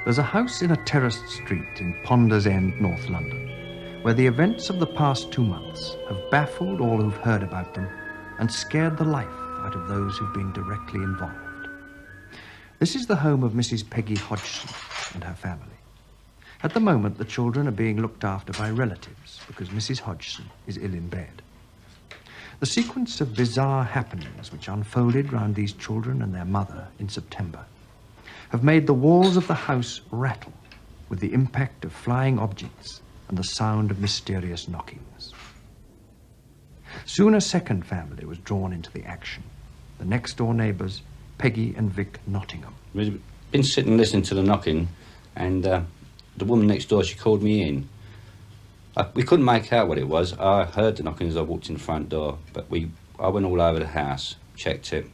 There's a house in a terraced street in Ponders End, North London, where the events of the past 2 months have baffled all who've heard about them and scared the life out of those who've been directly involved. This is the home of Mrs. Peggy Hodgson and her family. At the moment, the children are being looked after by relatives because Mrs. Hodgson is ill in bed. The sequence of bizarre happenings which unfolded round these children and their mother in September have made the walls of the house rattle with the impact of flying objects and the sound of mysterious knockings. Soon a second family was drawn into the action, the next-door neighbours, Peggy and Vic Nottingham. We'd been sitting listening to the knocking, and the woman next door, she called me in. We couldn't make out what it was. I heard the knocking as I walked in the front door, but I went all over the house, checked it,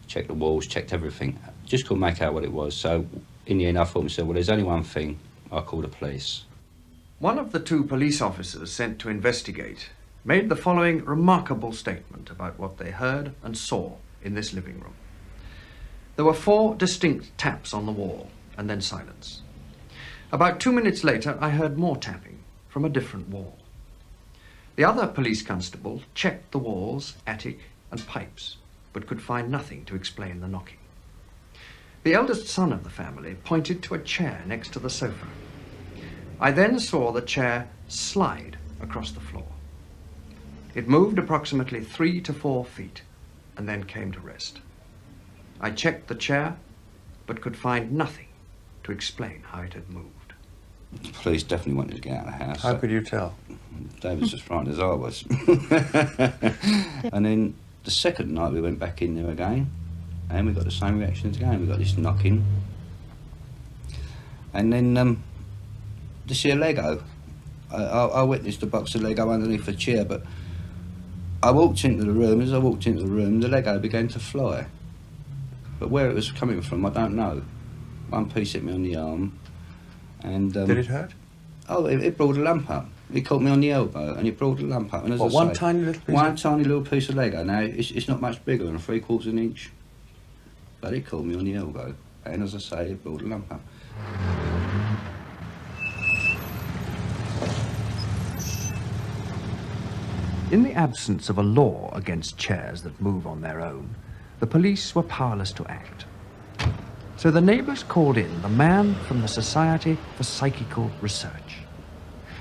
checked the walls, checked everything. Just couldn't make out what it was. So in the end, I thought to myself, well, there's only one thing. I'll call the police. One of the 2 police officers sent to investigate made the following remarkable statement about what they heard and saw in this living room. There were 4 distinct taps on the wall, and then silence. About 2 minutes later, I heard more tapping from a different wall. The other police constable checked the walls, attic, and pipes, but could find nothing to explain the knocking. The eldest son of the family pointed to a chair next to the sofa. I then saw the chair slide across the floor. It moved approximately 3 to 4 feet and then came to rest. I checked the chair, but could find nothing to explain how it had moved. The police definitely wanted to get out of the house. How could you tell? They was as frightened as I was. And then the second night we went back in there again, and we got the same reactions again. We got this knocking. And then this here Lego. I witnessed a box of Lego underneath a chair, but I walked into the room. As I walked into the room, the Lego began to fly. But where it was coming from, I don't know. One piece hit me on the arm. And did it hurt? Oh, it brought a lump up. It caught me on the elbow, and it brought a lump up. And as I one say, tiny little piece? One tiny little piece of Lego. Now, it's not much bigger than 3/4 inch. But it caught me on the elbow. And as I say, it brought a lump up. In the absence of a law against chairs that move on their own, the police were powerless to act. So the neighbours called in the man from the Society for Psychical Research.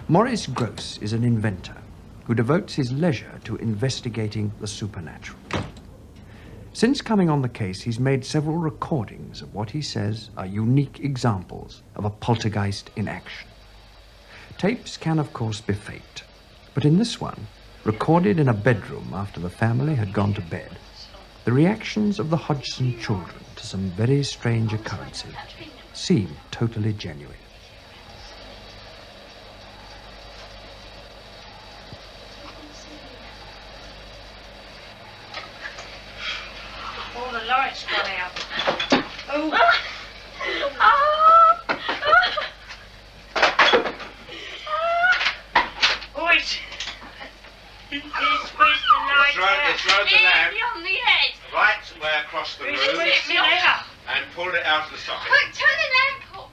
Maurice Grosse is an inventor who devotes his leisure to investigating the supernatural. Since coming on the case, he's made several recordings of what he says are unique examples of a poltergeist in action. Tapes can, of course, be faked, but in this one, recorded in a bedroom after the family had gone to bed, the reactions of the Hodgson children to some very strange occurrences seem totally genuine. All the lights gone out. Oh! Wait! It's round the lamp on the head. right way across the room and pulled it out of the socket. Quick, turn the lamp off.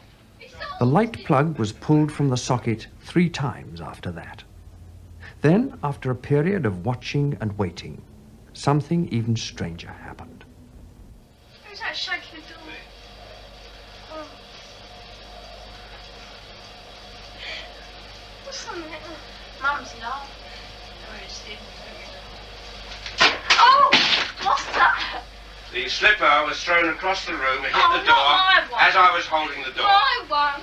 The light plug was pulled from the socket 3 times after that. Then, after a period of watching and waiting, something even stranger happened. Who's that shaking the door? Oh. What's on there? Mum's laughing. Oh, what's that? The slipper was thrown across the room and hit Oh, the door not my one. as I was holding the door. My one.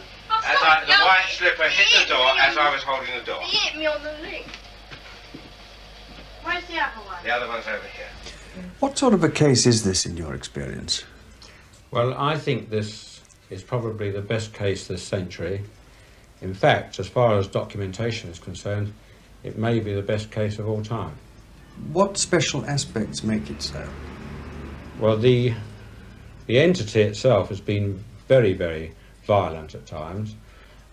The white slipper hit the door as I was holding the door. He hit me on the leg. Where's the other one? The other one's over here. What sort of a case is this in your experience? Well, I think this is probably the best case this century. In fact, as far as documentation is concerned, it may be the best case of all time. What special aspects make it so? Well, the entity itself has been very, very violent at times,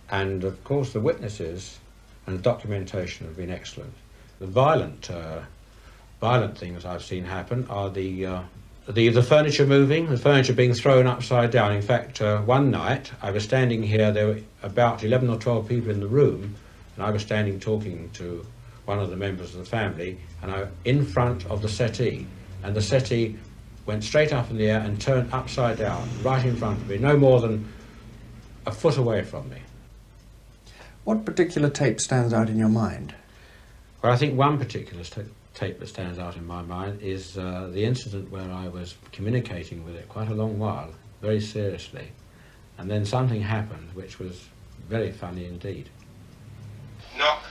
and of course the witnesses and the documentation have been excellent. The violent things I've seen happen are the the furniture moving, the furniture being thrown upside down. In fact, one night I was standing here, there were about 11 or 12 people in the room, and I was standing talking to one of the members of the family, and in front of the settee, and the settee went straight up in the air and turned upside down, right in front of me, no more than a foot away from me. What particular tape stands out in your mind? Well, I think one particular tape that stands out in my mind is the incident where I was communicating with it quite a long while, very seriously, and then something happened which was very funny indeed. Knock.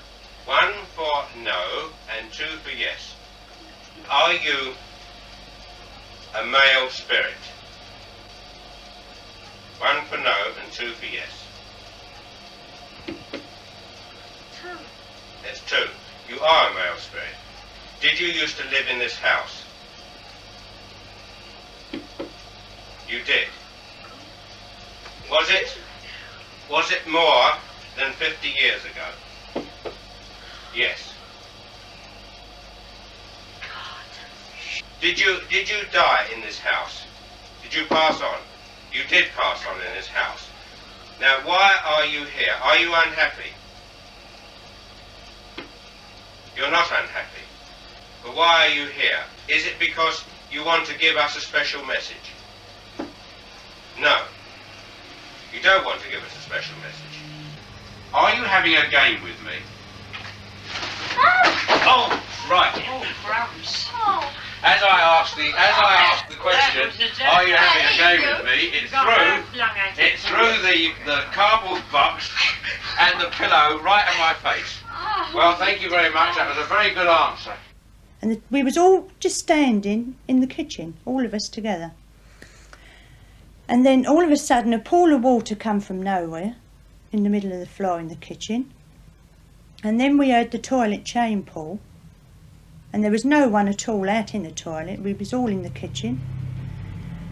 1 for no and 2 for yes. Are you a male spirit? 1 for no and 2 for yes. 2. That's 2. You are a male spirit. Did you used to live in this house? You did. Was it more than 50 years ago? Yes. Did you die in this house? Did you pass on? You did pass on in this house. Now, why are you here? Are you unhappy? You're not unhappy. But why are you here? Is it because you want to give us a special message? No. You don't want to give us a special message. Are you having a game with me? Oh, right. Oh, crumbs. As I asked the question, are you having a game with me? It threw the cardboard box and the pillow right in my face. Well, thank you very much. That was a very good answer. And we was all just standing in the kitchen, all of us together. And then all of a sudden a pool of water come from nowhere in the middle of the floor in the kitchen. And then we heard the toilet chain pull. And there was no one at all out in the toilet. We was all in the kitchen.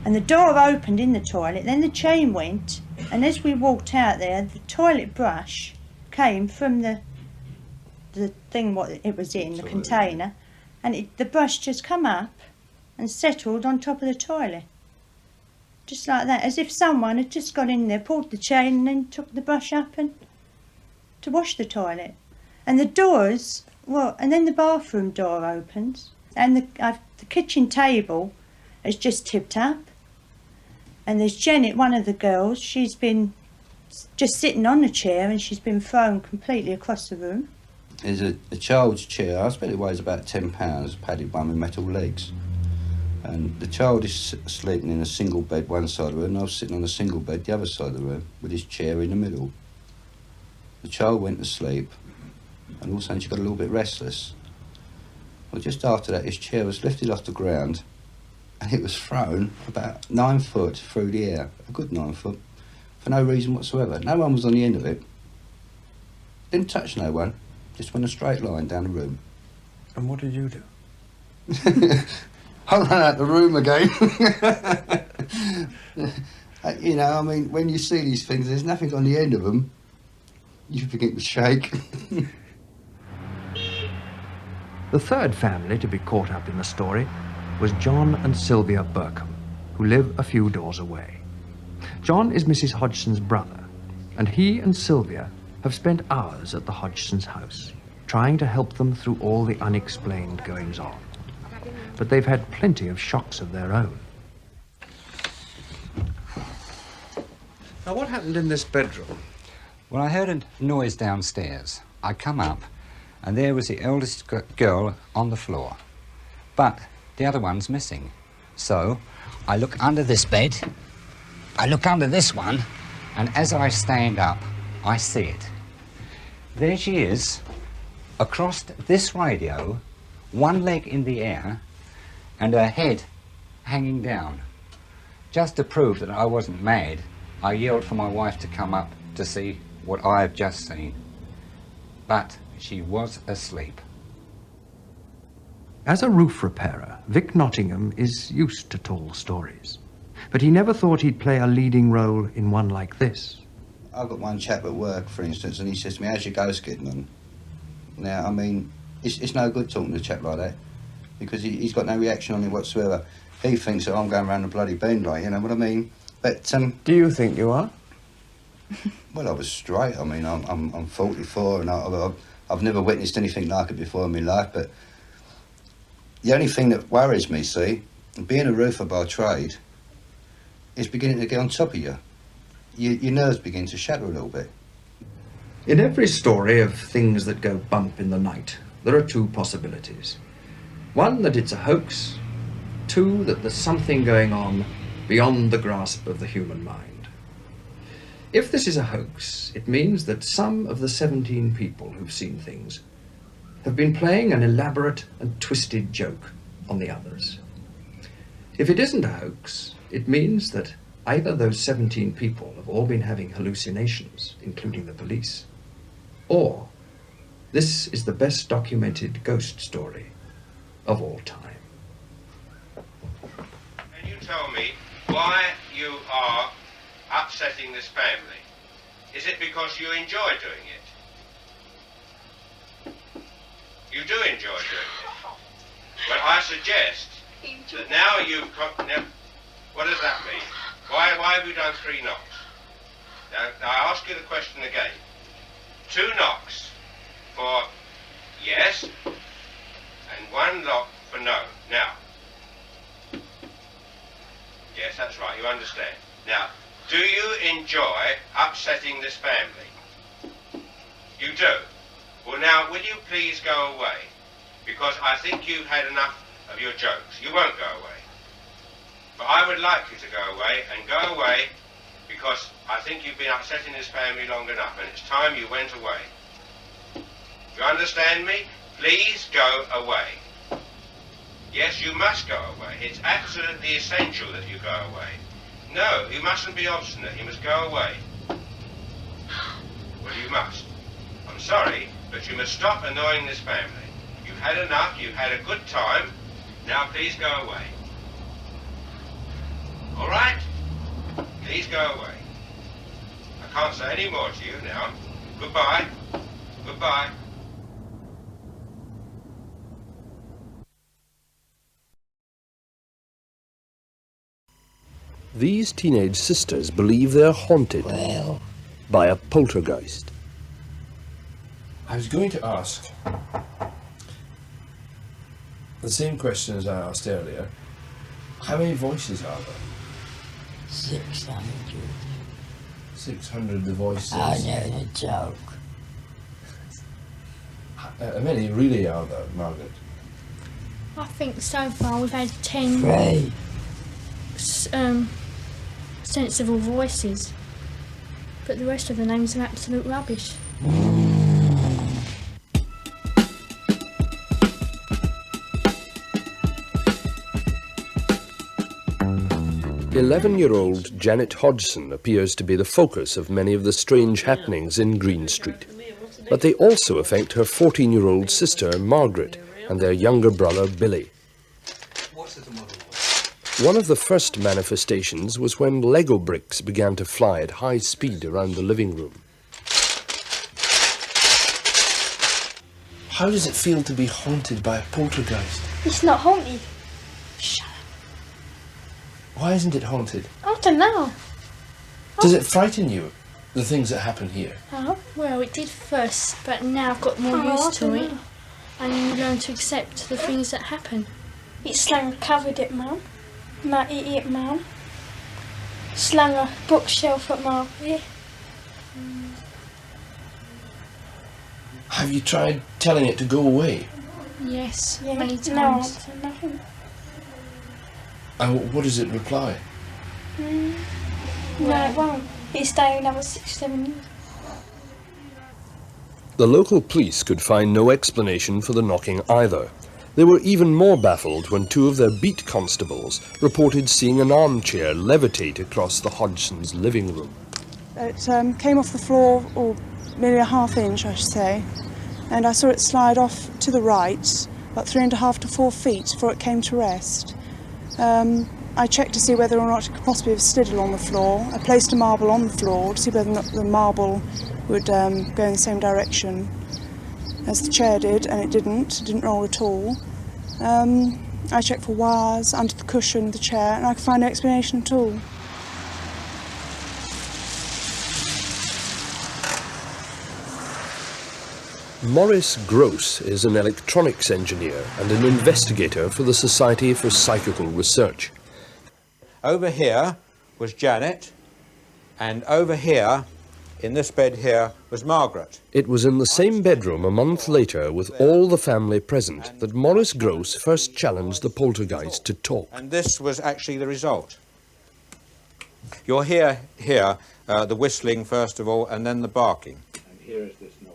And the door opened in the toilet. Then the chain went. And as we walked out there, the toilet brush came from the thing what it was in, the container. And the brush just come up and settled on top of the toilet. Just like that, as if someone had just got in there, pulled the chain and then took the brush up and to wash the toilet. And the doors, well, and then the bathroom door opens and the kitchen table has just tipped up. And there's Janet, one of the girls, she's been just sitting on the chair and she's been thrown completely across the room. There's a child's chair, I bet it weighs about 10 pounds, padded one with metal legs. And the child is sleeping in a single bed one side of the room, and I was sitting on a single bed the other side of the room, with his chair in the middle. The child went to sleep, and all of a sudden she got a little bit restless. Well, just after that, his chair was lifted off the ground, and it was thrown about 9 foot through the air, a good 9 foot, for no reason whatsoever. No one was on the end of it. Didn't touch no one. Just went a straight line down the room. And what did you do? I ran out the room again. You know, I mean, when you see these things, there's nothing on the end of them. You begin to shake. The third family to be caught up in the story was John and Sylvia Burkham, who live a few doors away. John is Mrs. Hodgson's brother, and he and Sylvia have spent hours at the Hodgsons' house, trying to help them through all the unexplained goings-on. But they've had plenty of shocks of their own. Now, what happened in this bedroom? Well, I heard a noise downstairs. I come up, and there was the eldest girl on the floor. But the other one's missing. So I look under this bed, I look under this one, and as I stand up, I see it. There she is, across this radio, one leg in the air, and her head hanging down. Just to prove that I wasn't mad, I yelled for my wife to come up to see what I have just seen. But she was asleep. As a roof repairer, Vic Nottingham is used to tall stories. But he never thought he'd play a leading role in one like this. I've got one chap at work, for instance, and he says to me, how's your ghost getting on? Now, I mean, it's no good talking to a chap like that. because he's got no reaction on it whatsoever. He thinks that I'm going round the bloody bend, like, you know what I mean? But Do you think you are? well, I was straight. I mean, I'm 44 and I've never witnessed anything like it before in my life. But the only thing that worries me, see, being a roofer by trade, is beginning to get on top of you. Your nerves begin to shatter a little bit. In every story of things that go bump in the night, there are two possibilities. One, that it's a hoax. Two, that there's something going on beyond the grasp of the human mind. If this is a hoax, it means that some of the 17 people who've seen things have been playing an elaborate and twisted joke on the others. If it isn't a hoax, it means that either those 17 people have all been having hallucinations, including the police, or this is the best documented ghost story of all time. Can you tell me why you are upsetting this family? Is it because you enjoy doing it? You do enjoy doing it. Well, I suggest that now you've got... Now, what does that mean? Why have you done 3 knocks? Now, I ask you the question again. 2 knocks for yes, and 1 knock for no. Now, yes, that's right, you understand. Now, do you enjoy upsetting this family? You do? Well, now, will you please go away? Because I think you've had enough of your jokes. You won't go away. But I would like you to go away, and go away because I think you've been upsetting this family long enough, and it's time you went away. You understand me? Please go away. Yes, you must go away. It's absolutely essential that you go away. No, you mustn't be obstinate. You must go away. Well, you must. I'm sorry, but you must stop annoying this family. You've had enough. You've had a good time. Now, please go away. All right? Please go away. I can't say any more to you now. Goodbye. Goodbye. These teenage sisters believe they're haunted by a poltergeist. I was going to ask the same question as I asked earlier. How many voices are there? 600. 600 the voices. I know the joke. How many really are there, Margaret? I think so far we've had 10 3. sensible voices, but the rest of the names are absolute rubbish. 11-year-old Janet Hodgson appears to be the focus of many of the strange happenings in Green Street. But they also affect her 14-year-old sister, Margaret, and their younger brother, Billy. One of the first manifestations was when Lego bricks began to fly at high speed around the living room. How does it feel to be haunted by a poltergeist? It's not haunted. Why isn't it haunted? I don't know. Does it frighten you, the things that happen here? Oh, well, it did first, but now I've got more used to it, and you learn to accept the things that happen. It's slung covered it, Mum. Might eat it, Mum. Slung a bookshelf at Margaret. Have you tried telling it to go away? Yes, Yeah, many no times. answer, nothing. And what does it reply? No, it won't. It's staying another 6-7 years. The local police could find no explanation for the knocking either. They were even more baffled when 2 of their beat constables reported seeing an armchair levitate across the Hodgsons' living room. It came off the floor, or maybe a ½ inch, I should say, and I saw it slide off to the right, about 3.5 to 4 feet before it came to rest. I checked to see whether or not it could possibly have slid along the floor. I placed a marble on the floor to see whether or not the marble would go in the same direction as the chair did, and it didn't roll at all. I checked for wires under the cushion of the chair, and I could find no explanation at all. Maurice Grosse is an electronics engineer and an investigator for the Society for Psychical Research. Over here was Janet, and over here, in this bed here, was Margaret. It was in the same bedroom a month later, with all the family present, that Maurice Grosse first challenged the poltergeist to talk. And this was actually the result. You'll hear here the whistling first of all, and then the barking. And here is this noise.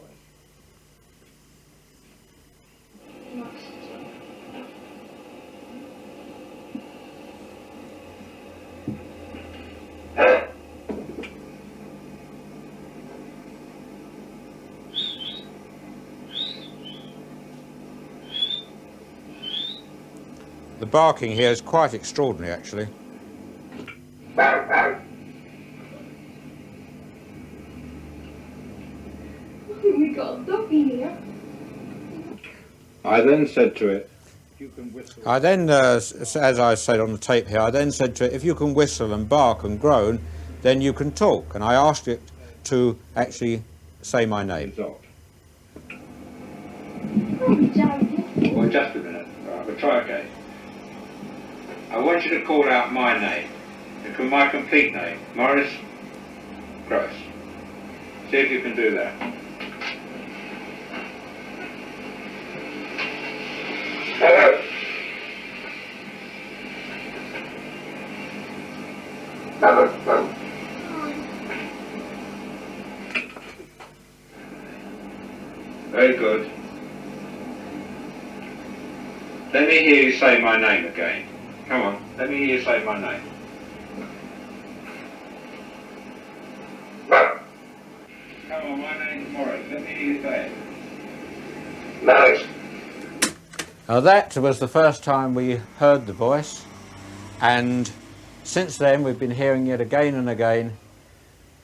The barking here is quite extraordinary, actually. We got a dog in here. I then said to it, you can whistle. I then, as I said on the tape here, I then said to it, if you can whistle and bark and groan, then you can talk. And I asked it to actually say my name. Oh, Johnny. Well, just a minute. Right, we'll try again. I want you to call out my name, my complete name, Maurice Grosse. See if you can do that. Hello. Very good. Let me hear you say my name again. Come on, let me hear you say my name. Come on, my name's Maurice. Let me hear you say it. Maurice. Now that was the first time we heard the voice, and since then we've been hearing it again and again,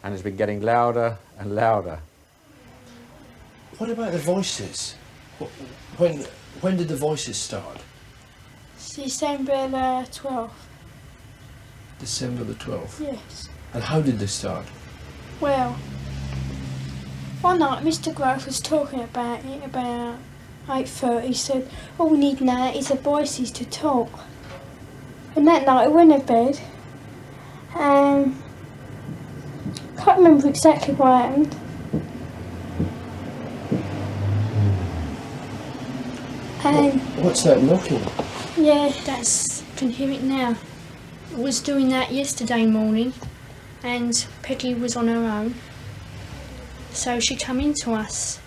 and it's been getting louder and louder. What about the voices? When did the voices start? December the 12th. December the 12th? Yes. And how did they start? Well, one night Mr. Grosse was talking about it about 8:30. He said, all we need now is the voices to talk. And that night I went to bed and can't remember exactly what happened. And what's that knocking? yeah, Can hear it now. I was doing that yesterday morning, and Peggy was on her own, so she come in to us,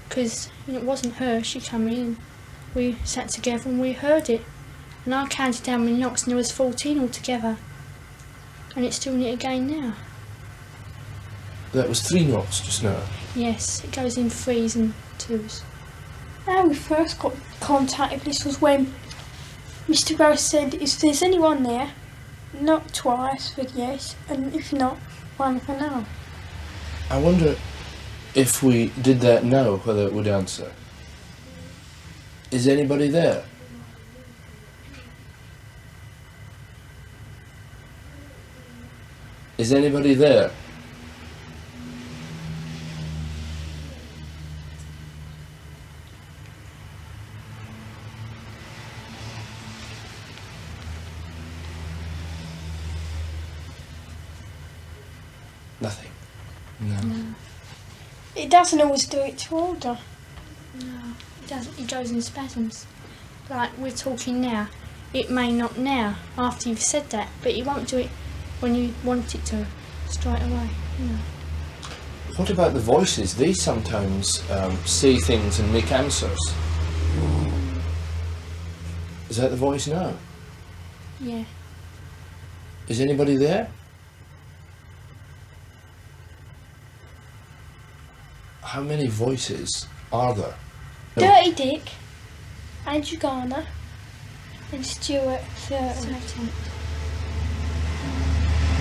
because it wasn't her. She come in. We sat together and we heard it, and I counted down my knocks, and there was 14 altogether, and it's doing it again now. That was 3 knocks just now. Yes, it goes in 3s and 2s. how we first got contacted, this was when Mr. Grosse said, if there's anyone there, knock twice for yes, and if not, 1 for no. I wonder if we did that now, whether it would answer. Is anybody there? Is anybody there? Nothing. No. It doesn't always do it to order. No, it doesn't. It goes in spasms. Like we're talking now. It may not now, after you've said that, but it won't do it when you want it to, straight away. No. What about the voices? They sometimes say things and make answers. Is that the voice now? Yeah. Is anybody there? How many voices are there? No. Dirty Dick, Andrew Garner, and Stuart Thurton.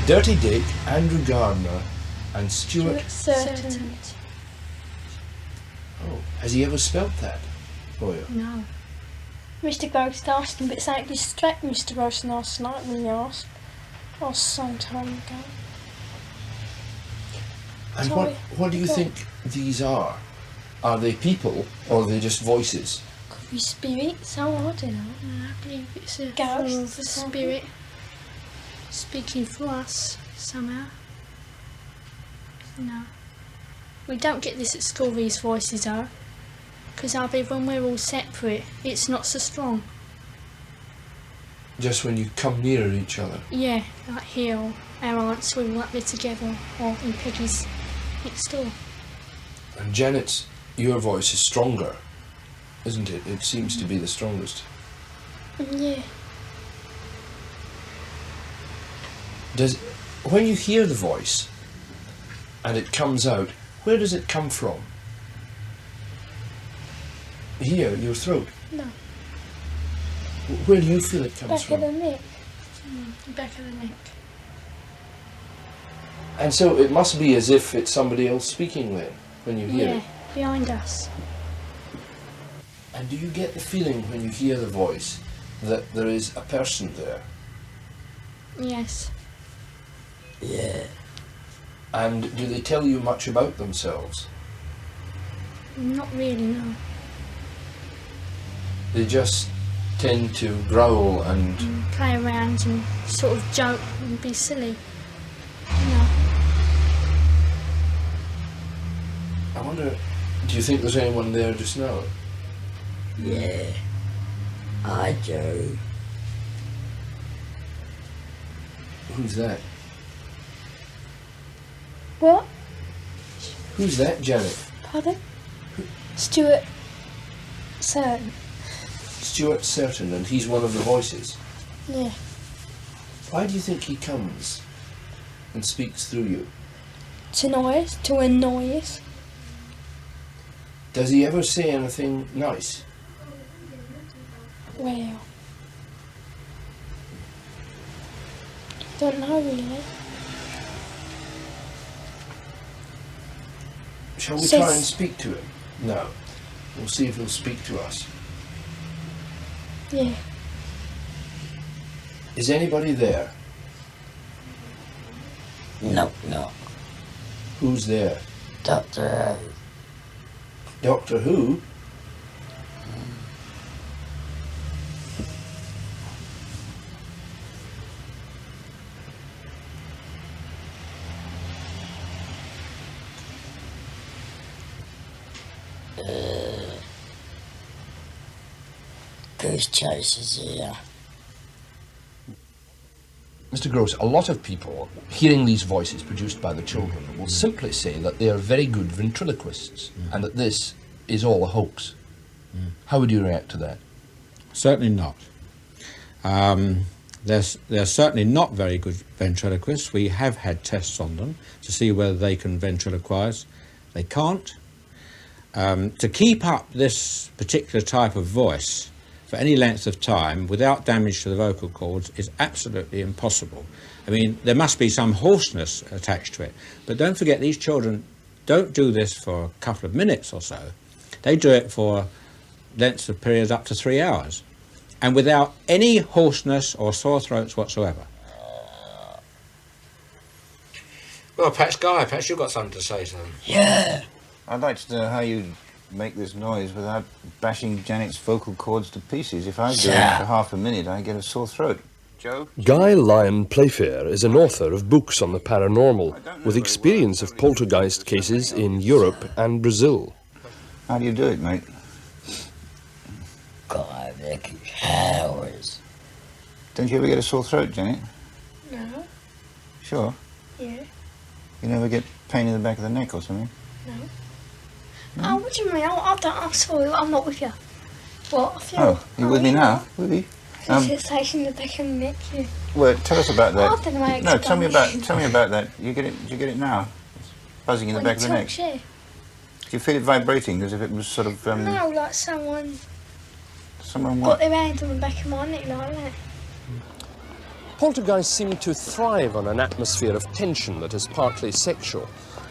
Dirty Dick, Andrew Gardner, and Stuart Thurton. Oh, has he ever spelt that for you? No. Mr. Grosse asked him, but something distracted Mr. Grosse last night when he asked. That was some time ago. And Sorry, what do you go on. think these are? Are they people or are they just voices? Could be spirits, oh, I don't know. I believe it's a Ghosts form or of a something. spirit speaking for us somehow. No. We don't get this at school, these voices are. Because I believe when we're all separate, it's not so strong. Just when you come near each other? Yeah, like here, or our aunts, we were up there together, or in Peggy's next door. And Janet's, your voice is stronger, isn't it? It seems to be the strongest. Yeah. When you hear the voice and it comes out, where does it come from? Here, your throat. No. Where do you feel it comes Back from? of the neck. Back of the neck. And so it must be as if it's somebody else speaking then, when you hear Yeah, it. behind us. And do you get the feeling when you hear the voice that there is a person there? Yes. Yeah. And do they tell you much about themselves? Not really, no. They just tend to growl and... Play around and sort of joke and be silly. No. I wonder, do you think there's anyone there just now? Yeah. I do. Who's that? What? Who's that, Janet? Pardon? Stuart Certain. Stuart Certain, and he's one of the voices. Yeah. Why do you think he comes and speaks through you? To annoy us. Does he ever say anything nice? Well. Don't know really. Shall we Says- try and speak to him? No. We'll see if he'll speak to us. Yeah. Is anybody there? No. Who's there? Doctor Who. Doctor Who? Goose chasers here. Mr. Grosse, a lot of people, hearing these voices produced by the children, will simply say that they are very good ventriloquists and that this is all a hoax. How would you react to that? Certainly not. They're certainly not very good ventriloquists. We have had tests on them to see whether they can ventriloquise. They can't. To keep up this particular type of voice for any length of time without damage to the vocal cords is absolutely impossible. I mean, there must be some hoarseness attached to it. But don't forget, these children don't do this for a couple of minutes or so. They do it for lengths of periods up to 3 hours, and without any hoarseness or sore throats whatsoever. Well, perhaps, Guy, perhaps you've got something to say to them. Yeah. I'd like to know how you make this noise without bashing Janet's vocal cords to pieces. If I do it for half a minute, I get a sore throat. Joe? Guy Lyon Playfair is an author of books on the paranormal, with experience of poltergeist cases in Europe and Brazil. How do you do it, mate? God, they can hours. Don't you ever get a sore throat, Janet? No. Sure. Yeah. You never get pain in the back of the neck or something? No. Oh, what do you mean? I'm sorry, I'm not with you. What? I feel... Oh, you with me now? With you? Sensation in the back of the neck, yeah. Well, tell us about that. I don't know how to No, tell me explain about that. You get it now? It's buzzing in the When back of you the neck. talk, yeah. Do you feel it vibrating as if it was sort of No, like someone someone got what? their hand on the back of my neck like that. Poltergeists seem to thrive on an atmosphere of tension that is partly sexual.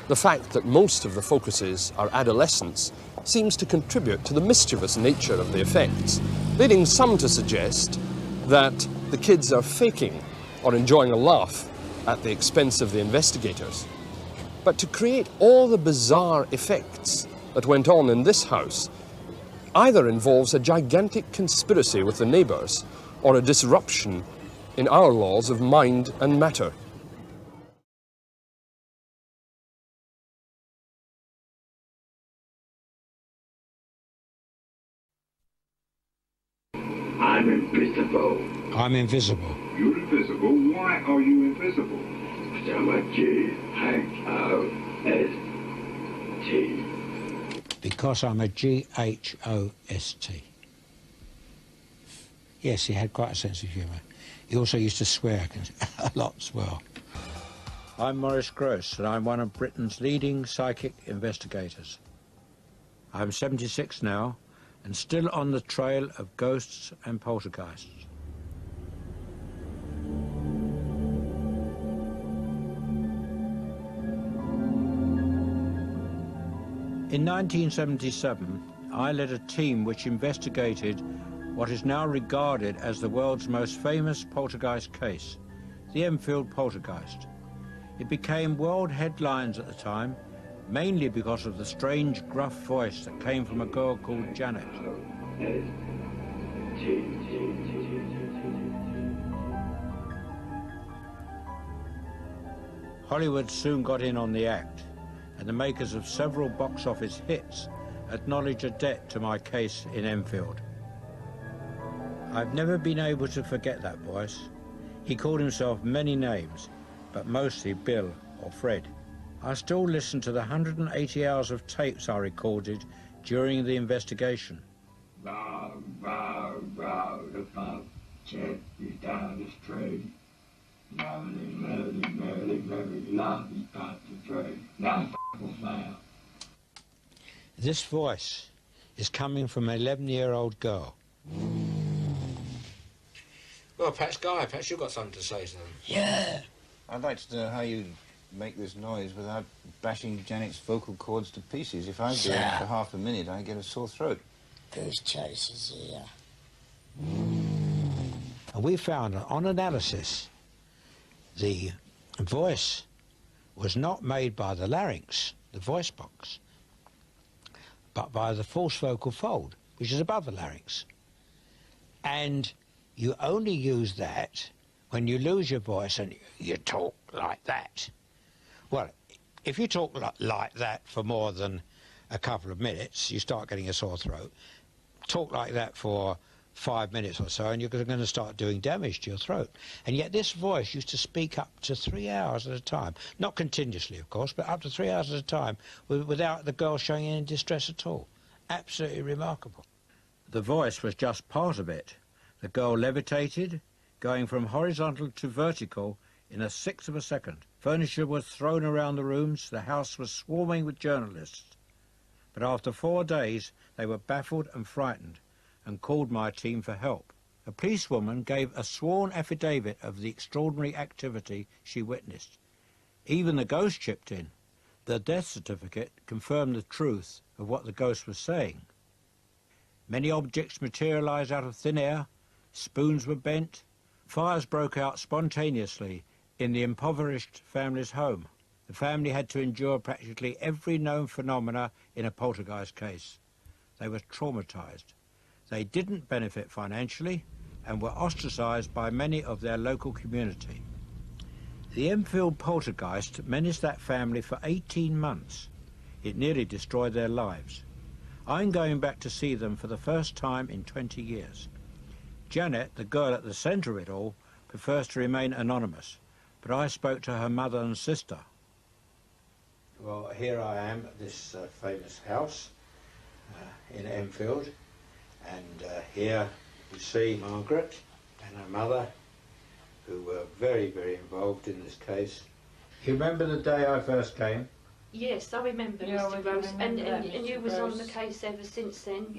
The fact that most of the focuses are adolescents seems to contribute to the mischievous nature of the effects, leading some to suggest that the kids are faking or enjoying a laugh at the expense of the investigators. But to create all the bizarre effects that went on in this house either involves a gigantic conspiracy with the neighbours or a disruption in our laws of mind and matter. I'm invisible. I'm invisible. You're invisible? Why are you invisible? Because I'm a G-H-O-S-T. Because I'm a G-H-O-S-T. Yes, he had quite a sense of humour. He also used to swear a lot as well. I'm Maurice Grosse, and I'm one of Britain's leading psychic investigators. I'm 76 now, and still on the trail of ghosts and poltergeists. In 1977, I led a team which investigated what is now regarded as the world's most famous poltergeist case, the Enfield Poltergeist. It became world headlines at the time, mainly because of the strange, gruff voice that came from a girl called Janet. Hollywood soon got in on the act, and the makers of several box office hits acknowledged a debt to my case in Enfield. I've never been able to forget that voice. He called himself many names, but mostly Bill or Fred. I still listen to the 180 hours of tapes I recorded during the investigation. Bow, bow, bow, the pub check is down the street. Merrily, merrily, merrily, merrily, lovely pub to trade. Now now. This voice is coming from an 11-year-old girl. Well, perhaps, Guy, perhaps you've got something to say to them. Yeah. I'd like to know how you make this noise without bashing Janet's vocal cords to pieces. If I do it for half a minute, I get a sore throat. Goose chases here. And we found that on analysis, the voice was not made by the larynx, the voice box, but by the false vocal fold, which is above the larynx. And you only use that when you lose your voice and you talk like that. Well, if you talk like that for more than a couple of minutes, you start getting a sore throat. Talk like that for 5 minutes or so and you're going to start doing damage to your throat. And yet this voice used to speak up to 3 hours at a time. Not continuously, of course, but up to 3 hours at a time without the girl showing any distress at all. Absolutely remarkable. The voice was just part of it. The girl levitated, going from horizontal to vertical in a sixth of a second. Furniture was thrown around the rooms. The house was swarming with journalists. But after 4 days, they were baffled and frightened and called my team for help. A policewoman gave a sworn affidavit of the extraordinary activity she witnessed. Even the ghost chipped in. The death certificate confirmed the truth of what the ghost was saying. Many objects materialised out of thin air. Spoons were bent. Fires broke out spontaneously in the impoverished family's home. The family had to endure practically every known phenomena in a poltergeist case. They were traumatised. They didn't benefit financially and were ostracised by many of their local community. The Enfield Poltergeist menaced that family for 18 months. It nearly destroyed their lives. I'm going back to see them for the first time in 20 years. Janet, the girl at the centre of it all, prefers to remain anonymous, but I spoke to her mother and sister. Well, here I am at this famous house in Enfield, and here you see Margaret and her mother, who were very, very involved in this case. You remember the day I first came? Yes, I remember, Mr. Grosse, and you was on the case ever since then,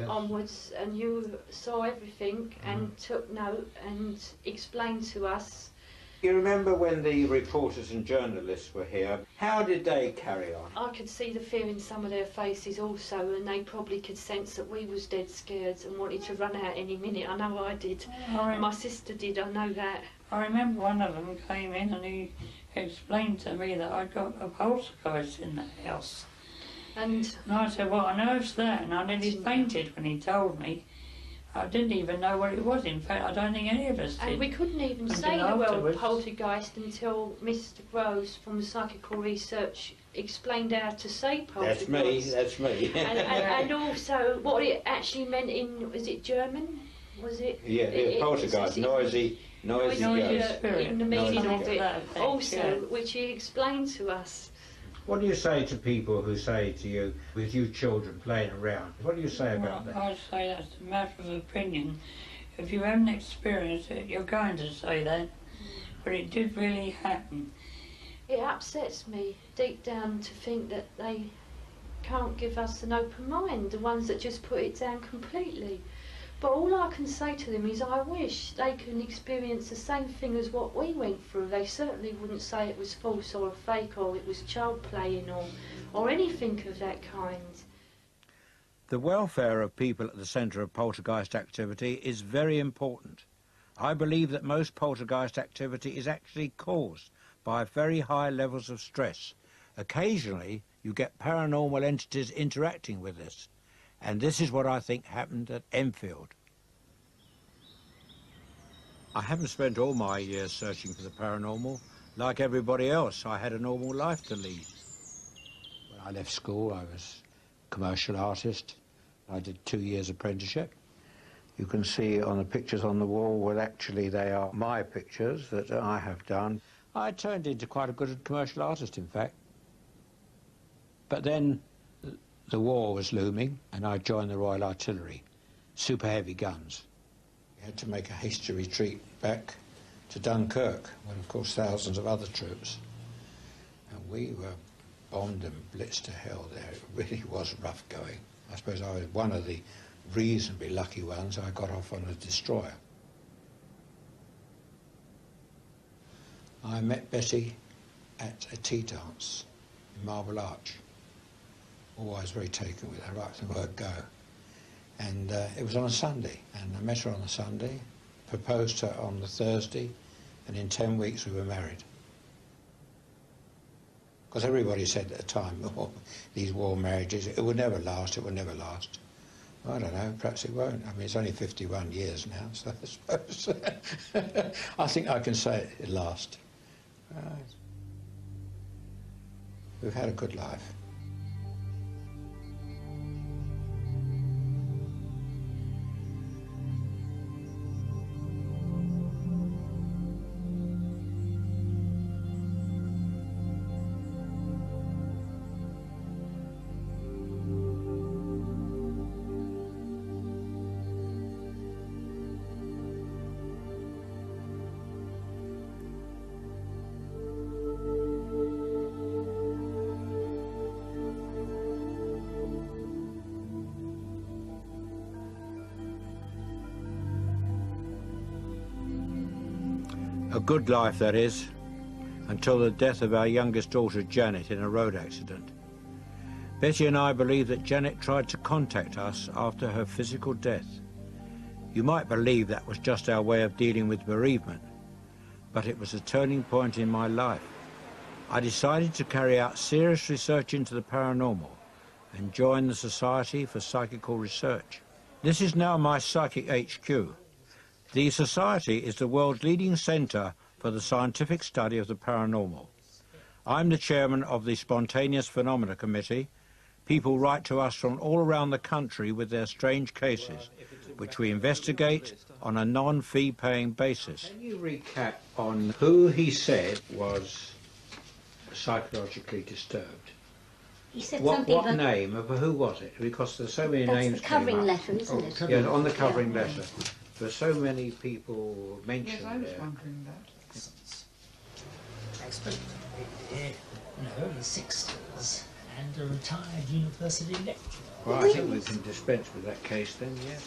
onwards, and you saw everything and took note and explained to us You remember when the reporters and journalists were here, how did they carry on? I could see the fear in some of their faces also, and they probably could sense that we was dead scared and wanted to run out any minute. I know I did. My sister did, I know that. I remember one of them came in and he explained to me that I'd got a poltergeist in the house. And I said, what on earth's that? And I nearly fainted when he told me. I didn't even know what it was. In fact, I don't think any of us did. And we couldn't even say the word poltergeist until Mr. Grosse from Psychical Research explained how to say poltergeist. That's me. and also what it actually meant in, was it German? Was it? Yeah, poltergeist, noisy ghost. In the meaning of it also, which he explained to us. What do you say to people who say to you, with you children playing around, what do you say about that? I say that's a matter of opinion. If you haven't experienced it, you're going to say that. But it did really happen. It upsets me deep down to think that they can't give us an open mind, the ones that just put it down completely. But all I can say to them is I wish they can experience the same thing as what we went through. They certainly wouldn't say it was false or fake or it was child playing or anything of that kind. The welfare of people at the centre of poltergeist activity is very important. I believe that most poltergeist activity is actually caused by very high levels of stress. Occasionally you get paranormal entities interacting with this. And this is what I think happened at Enfield. I haven't spent all my years searching for the paranormal. Like everybody else, I had a normal life to lead. When I left school, I was a commercial artist. I did 2 years apprenticeship. You can see on the pictures on the wall, well, actually they are my pictures that I have done. I turned into quite a good commercial artist, in fact. But then the war was looming, and I joined the Royal Artillery, super heavy guns. We had to make a hasty retreat back to Dunkirk, with of course thousands of other troops. And we were bombed and blitzed to hell there. It really was rough going. I suppose I was one of the reasonably lucky ones. I got off on a destroyer. I met Betty at a tea dance in Marble Arch. Always very taken with her right from the word go. And it was on a Sunday, and I met her on the Sunday, proposed to her on the Thursday, and in 10 weeks we were married. Because everybody said at the time, oh, these war marriages, it would never last, it would never last. Well, I don't know, perhaps it won't. I mean, it's only 51 years now, so I suppose I think I can say it lasts. We've had a good life. A good life, that is, until the death of our youngest daughter, Janet, in a road accident. Betty and I believe that Janet tried to contact us after her physical death. You might believe that was just our way of dealing with bereavement, but it was a turning point in my life. I decided to carry out serious research into the paranormal and join the Society for Psychical Research. This is now my psychic HQ. The Society is the world's leading centre for the scientific study of the paranormal. I'm the chairman of the Spontaneous Phenomena Committee. People write to us from all around the country with their strange cases, which we investigate on a non-fee paying basis. Can you recap on who he said was psychologically disturbed? He said what name? Who was it? Because there's so many names. That's the covering letter, isn't it? Yeah, on the covering letter. There's so many people mentioned there. Yes, I was wondering that. Expert in the early 60s and a retired university lecturer. Well, I think we can dispense with that case then, yeah.